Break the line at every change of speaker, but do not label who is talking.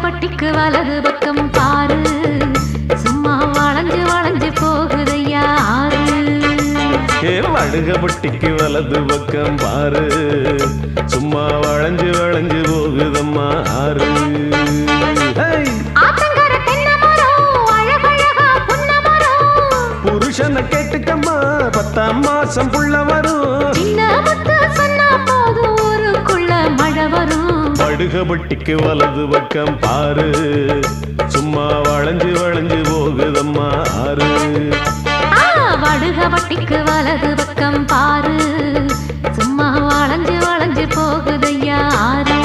வடுகபட்டிக்கு வலது பக்கம் பாரு சும்மா வளைஞ்சு வளைஞ்சு போகுதையா ஆறு
வடுகபட்டிக்கு வலது பக்கம் பாரு சும்மா வளைஞ்சு வளைஞ்சு போகுதம்மா ஆறு புருஷனை கேட்டுக்கம்மா 10ஆம் மாசம் புள்ள வரும்
சொன்னா போதும் ஊருக்குள்ள மழை வரும்
வடுகபட்டிக்கு வலது பக்கம் பாரு சும்மா வளைஞ்சு வளைஞ்சு போகுதம்மா ஆறு
வடுகபட்டிக்கு வலது பக்கம் பாரு சும்மா வளைஞ்சு வளைஞ்சு போகுதையா ஆறு